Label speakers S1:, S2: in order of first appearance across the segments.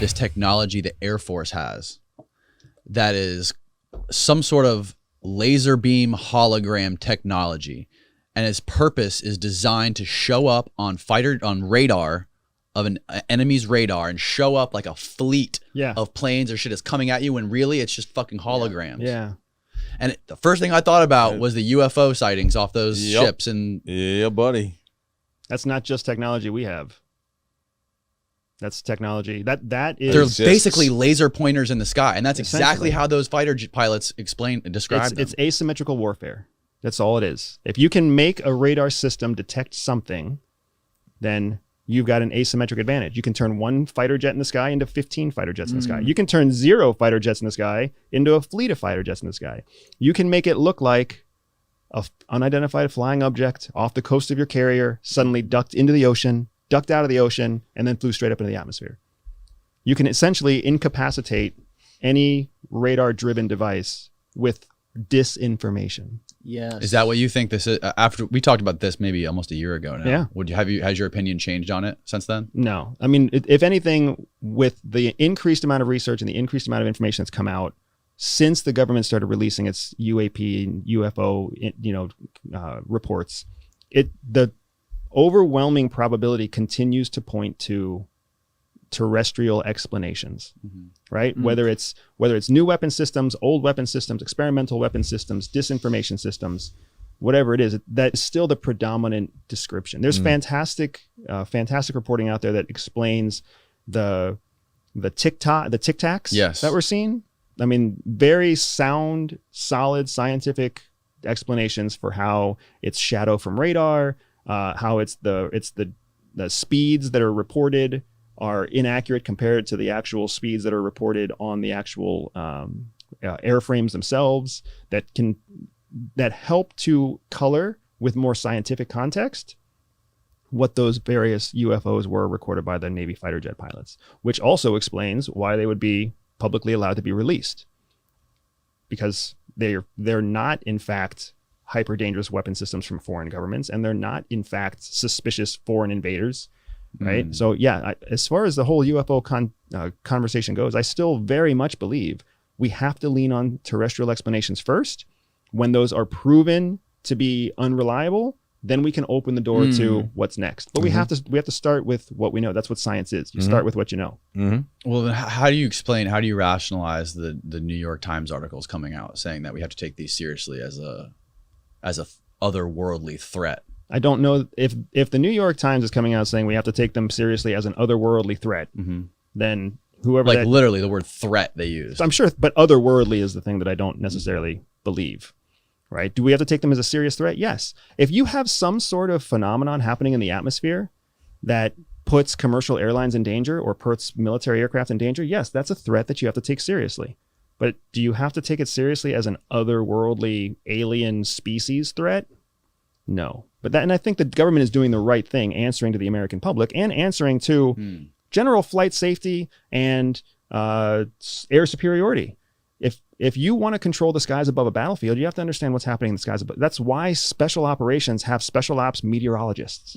S1: this technology the Air Force has that is some sort of laser beam hologram technology, and its purpose is designed to show up on radar of an enemy's radar and show up like a fleet of planes or shit is coming at you, when really it's just fucking holograms.
S2: Yeah.
S1: And the first thing I thought about was the UFO sightings off those ships. And
S3: yeah, buddy.
S2: That's not just technology we have. That's technology. That is.
S1: They're basically laser pointers in the sky, and that's exactly how those fighter pilots describe them.
S2: It's asymmetrical warfare. That's all it is. If you can make a radar system detect something, then you've got an asymmetric advantage. You can turn 1 fighter jet in the sky into 15 fighter jets in the sky. You can turn 0 fighter jets in the sky into a fleet of fighter jets in the sky. You can make it look like an unidentified flying object off the coast of your carrier suddenly ducked out of the ocean, and then flew straight up into the atmosphere. You can essentially incapacitate any radar-driven device with disinformation.
S4: Yes.
S1: Is that what you think this is? After we talked about this maybe almost a year ago now.
S2: Yeah.
S1: Has your opinion changed on it since then?
S2: No. I mean, if anything, with the increased amount of research and the increased amount of information that's come out since the government started releasing its UAP and UFO, reports, the overwhelming probability continues to point to terrestrial explanations, right? Whether it's new weapon systems, old weapon systems, experimental weapon systems, disinformation systems, whatever it is, that is still the predominant description. There's fantastic reporting out there that explains the tic tacs that we're seeing. I mean, very sound, solid scientific explanations for how it's shadow from radar, how it's the speeds that are reported are inaccurate compared to the actual speeds that are reported on the actual airframes themselves, that help to color with more scientific context what those various UFOs were recorded by the Navy fighter jet pilots, which also explains why they would be publicly allowed to be released, because they're not in fact hyper dangerous weapon systems from foreign governments, and they're not in fact suspicious foreign invaders, right? So yeah, as far as the whole UFO conversation goes, I still very much believe we have to lean on terrestrial explanations first. When those are proven to be unreliable, then we can open the door to what's next. But we have to start with what we know. That's what science is. You start with what you know.
S1: Well, then how do you rationalize the New York Times articles coming out saying that we have to take these seriously as a otherworldly threat?
S2: I don't know if the New York Times is coming out saying we have to take them seriously as an otherworldly threat, then whoever
S1: literally the word threat they use.
S2: I'm sure, but otherworldly is the thing that I don't necessarily believe. Right? Do we have to take them as a serious threat? Yes. If you have some sort of phenomenon happening in the atmosphere that puts commercial airlines in danger or puts military aircraft in danger, yes, that's a threat that you have to take seriously. But do you have to take it seriously as an otherworldly alien species threat? No. And I think the government is doing the right thing, answering to the American public and answering to general flight safety and air superiority. If you want to control the skies above a battlefield, you have to understand what's happening in the skies above. That's why special operations have special ops meteorologists,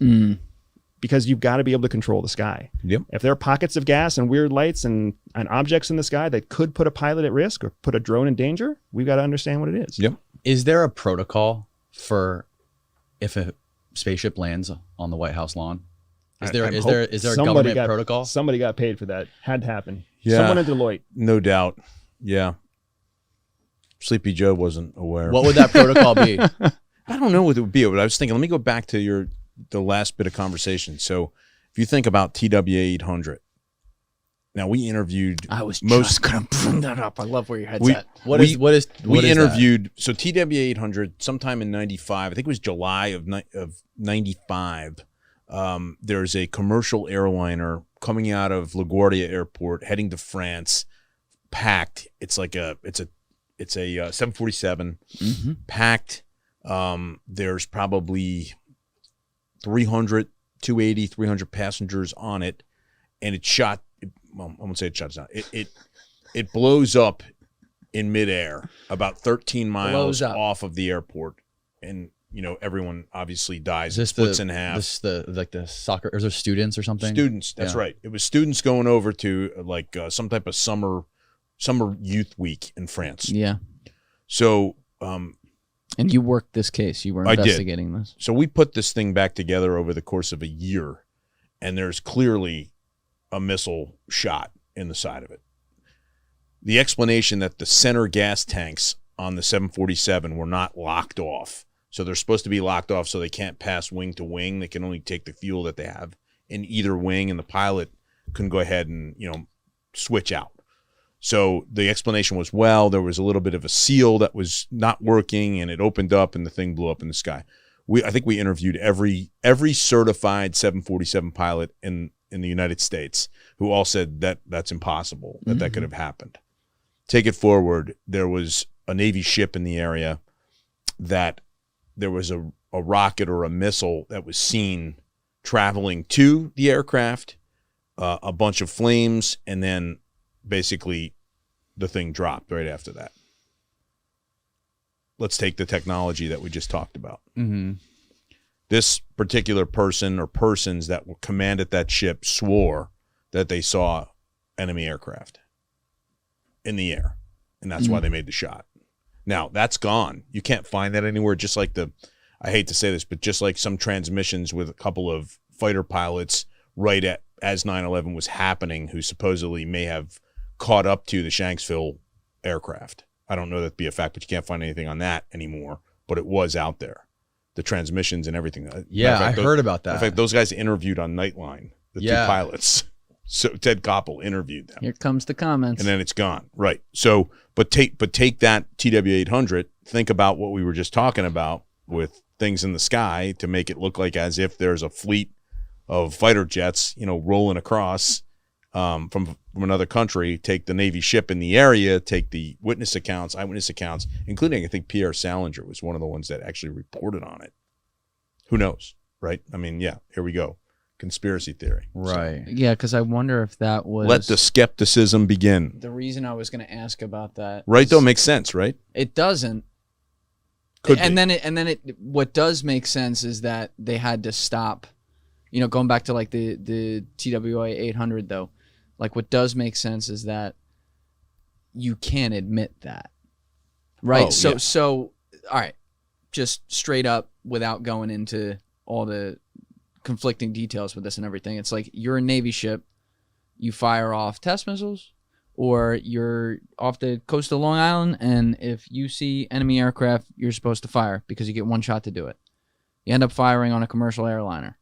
S2: because you've got to be able to control the sky.
S3: Yep.
S2: If there are pockets of gas and weird lights and objects in the sky that could put a pilot at risk or put a drone in danger, we've got to understand what it is.
S3: Yep.
S1: Is there a protocol for if a spaceship lands on the White House lawn? Is there a government protocol?
S2: Somebody got paid for that. Had to happen.
S3: Yeah.
S2: Someone at Deloitte.
S3: No doubt. Yeah. Sleepy Joe wasn't aware.
S1: What would that protocol be?
S3: I don't know what it would be, but I was thinking, let me go back to the last bit of conversation. So if you think about TWA 800, now we interviewed.
S4: I was just going to bring that up. I love where your head's at.
S3: We interviewed, so TWA 800 sometime in 95, I think it was July of 95. There's a commercial airliner coming out of LaGuardia Airport, heading to France, packed. It's a 747 packed. There's probably 300 passengers on it, and it shot. Well, I won't say it shuts down. It blows up in midair about 13 miles off of the airport, and everyone obviously dies.
S1: Is this
S3: splits in half.
S1: the soccer? Or is there students or something?
S3: Students. That's right. It was students going over to some type of summer youth week in France.
S4: Yeah.
S3: So,
S4: and you worked this case. You were investigating this.
S3: So we put this thing back together over the course of a year, and there's clearly a missile shot in the side of it. The explanation that the center gas tanks on the 747 were not locked off. So they're supposed to be locked off so they can't pass wing to wing. They can only take the fuel that they have in either wing, and the pilot can go ahead and, switch out. So the explanation was, well, there was a little bit of a seal that was not working, and it opened up, and the thing blew up in the sky. I think we interviewed every certified 747 pilot in the United States who all said that that's impossible, that could have happened. Take it forward. There was a Navy ship in the area that there was a rocket or a missile that was seen traveling to the aircraft, a bunch of flames, and then basically the thing dropped right after that. Let's take the technology that we just talked about.
S1: Mm-hmm.
S3: This particular person or persons that commanded that ship swore that they saw enemy aircraft in the air, and that's why they made the shot. Now, that's gone. You can't find that anywhere, just like I hate to say this, but just like some transmissions with a couple of fighter pilots as 9/11 was happening who supposedly may have caught up to the Shanksville aircraft. I don't know that'd be a fact, but you can't find anything on that anymore, but it was out there. The transmissions and everything.
S1: Yeah, I heard about that.
S3: In fact, those guys interviewed on Nightline, the two pilots. So Ted Koppel interviewed them.
S4: Here comes the comments.
S3: And then it's gone. Right. So, but take that TW-800, think about what we were just talking about with things in the sky to make it look like as if there's a fleet of fighter jets, rolling across from another country. Take the Navy ship in the area, take the eyewitness accounts, including, I think, Pierre Salinger was one of the ones that actually reported on it. Who knows, right? I mean, yeah, here we go. Conspiracy theory.
S1: Right.
S4: So, yeah, because I wonder if that was...
S3: Let the skepticism begin.
S4: The reason I was going to ask about that...
S3: Right, though, makes sense, right?
S4: It doesn't.
S3: Could
S4: and
S3: be.
S4: then what does make sense is that they had to stop, going back to like the TWA 800 though, like what does make sense is that you can't admit that. Right?
S3: Oh,
S4: So all right, just straight up without going into all the conflicting details with this and everything. It's like you're a Navy ship, you fire off test missiles, or you're off the coast of Long Island, and if you see enemy aircraft, you're supposed to fire because you get one shot to do it. You end up firing on a commercial airliner.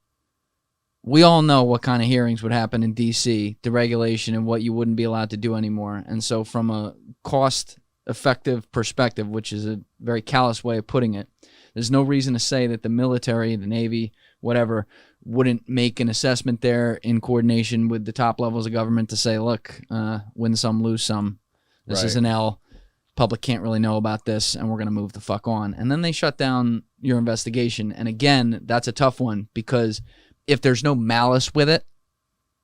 S4: We all know what kind of hearings would happen in D.C., the regulation and what you wouldn't be allowed to do anymore. And so from a cost-effective perspective, which is a very callous way of putting it, there's no reason to say that the military, the Navy, whatever, wouldn't make an assessment there in coordination with the top levels of government to say, look, win some, lose some. This is an L. Public can't really know about this, and we're going to move the fuck on. And then they shut down your investigation. And again, that's a tough one because if there's no malice with it,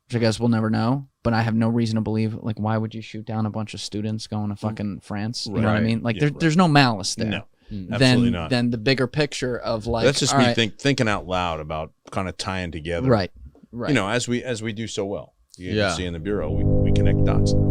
S4: which I guess we'll never know, but I have no reason to believe, like, why would you shoot down a bunch of students going to fucking France? You know what I mean? Like, there's no malice there.
S3: No. Absolutely not.
S4: Then the bigger picture of like
S3: that's just me thinking out loud about kind of tying together.
S4: Right.
S3: As we do so well. You see in the Bureau, we connect dots now.